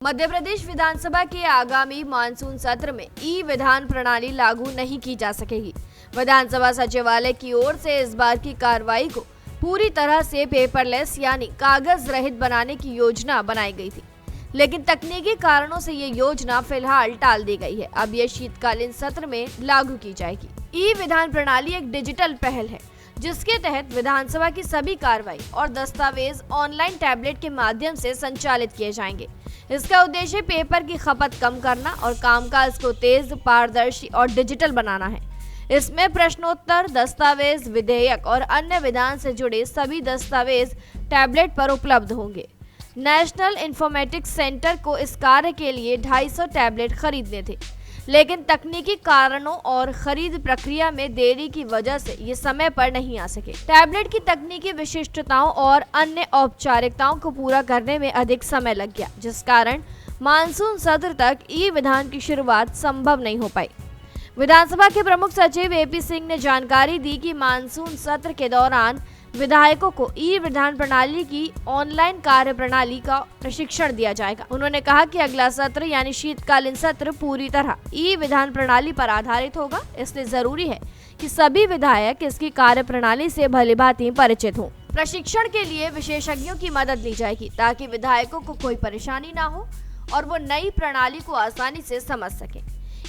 मध्य प्रदेश विधानसभा के आगामी मानसून सत्र में ई विधान प्रणाली लागू नहीं की जा सकेगी। विधानसभा सचिवालय की ओर से इस बार की कार्रवाई को पूरी तरह से पेपरलेस यानी कागज रहित बनाने की योजना बनाई गई थी, लेकिन तकनीकी कारणों से ये योजना फिलहाल टाल दी गई है। अब ये शीतकालीन सत्र में लागू की जाएगी। ई विधान प्रणाली एक डिजिटल पहल है जिसके तहत विधानसभा की सभी कार्रवाई और दस्तावेज ऑनलाइन टैबलेट के माध्यम से संचालित किए जाएंगे। इसका उद्देश्य पेपर की खपत कम करना और कामकाज को तेज, पारदर्शी और डिजिटल बनाना है। इसमें प्रश्नोत्तर, दस्तावेज, विधेयक और अन्य विधान से जुड़े सभी दस्तावेज टैबलेट पर उपलब्ध होंगे। नेशनल इंफॉर्मेटिक्स सेंटर को इस कार्य के लिए 250 टैबलेट खरीदने थे, लेकिन तकनीकी कारणों और खरीद प्रक्रिया में देरी की वजह से ये समय पर नहीं आ सके। टैबलेट की तकनीकी विशिष्टताओं और अन्य औपचारिकताओं को पूरा करने में अधिक समय लग गया, जिस कारण मानसून सत्र तक ई विधान की शुरुआत संभव नहीं हो पाई। विधानसभा के प्रमुख सचिव एपी सिंह ने जानकारी दी कि मानसून सत्र के दौरान विधायकों को ई विधान प्रणाली की ऑनलाइन कार्य प्रणाली का प्रशिक्षण दिया जाएगा। उन्होंने कहा कि अगला सत्र यानी शीतकालीन सत्र पूरी तरह ई विधान प्रणाली पर आधारित होगा, इसलिए जरूरी है कि सभी विधायक इसकी कार्य प्रणाली से भलीभांति परिचित हों। प्रशिक्षण के लिए विशेषज्ञों की मदद ली जाएगी ताकि विधायकों को कोई परेशानी ना हो और वो नई प्रणाली को आसानी से समझ सकें।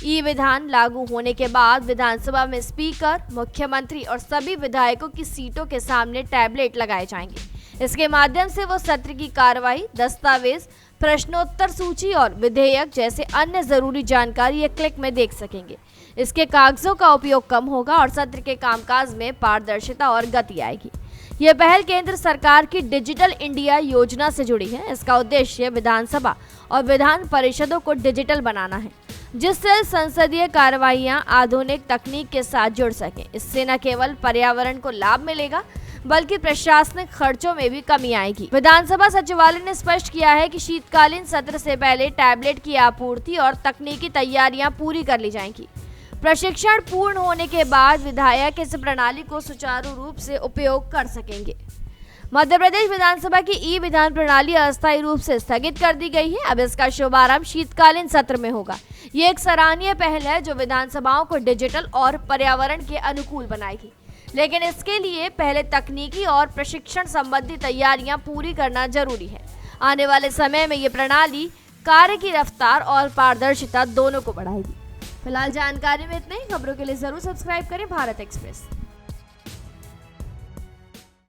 ई विधान लागू होने के बाद विधानसभा में स्पीकर, मुख्यमंत्री और सभी विधायकों की सीटों के सामने टैबलेट लगाए जाएंगे। इसके माध्यम से वो सत्र की कार्रवाई, दस्तावेज, प्रश्नोत्तर सूची और विधेयक जैसे अन्य जरूरी जानकारी एक क्लिक में देख सकेंगे। इसके कागजों का उपयोग कम होगा और सत्र के कामकाज में पारदर्शिता और गति आएगी। यह पहल केंद्र सरकार की डिजिटल इंडिया योजना से जुड़ी है। इसका उद्देश्य विधानसभा और विधान परिषदों को डिजिटल बनाना है, जिससे संसदीय कार्रवाइयां आधुनिक तकनीक के साथ जुड़ सकें। इससे न केवल पर्यावरण को लाभ मिलेगा बल्कि प्रशासनिक खर्चों में भी कमी आएगी। विधानसभा सचिवालय ने स्पष्ट किया है कि शीतकालीन सत्र से पहले टैबलेट की आपूर्ति और तकनीकी तैयारियां पूरी कर ली जाएंगी। प्रशिक्षण पूर्ण होने के बाद विधायक इस प्रणाली को सुचारू रूप से उपयोग कर सकेंगे। मध्य प्रदेश विधानसभा की ई विधान प्रणाली अस्थायी रूप से स्थगित कर दी गई है। अब इसका शुभारंभ शीतकालीन सत्र में होगा। ये एक सराहनीय पहल है जो विधानसभाओं को डिजिटल और पर्यावरण के अनुकूल बनाएगी, लेकिन इसके लिए पहले तकनीकी और प्रशिक्षण संबंधी तैयारियां पूरी करना जरूरी है। आने वाले समय में ये प्रणाली कार्य की रफ्तार और पारदर्शिता दोनों को बढ़ाएगी। फिलहाल जानकारी में इतना ही। खबरों के लिए जरूर सब्सक्राइब करें भारत एक्सप्रेस।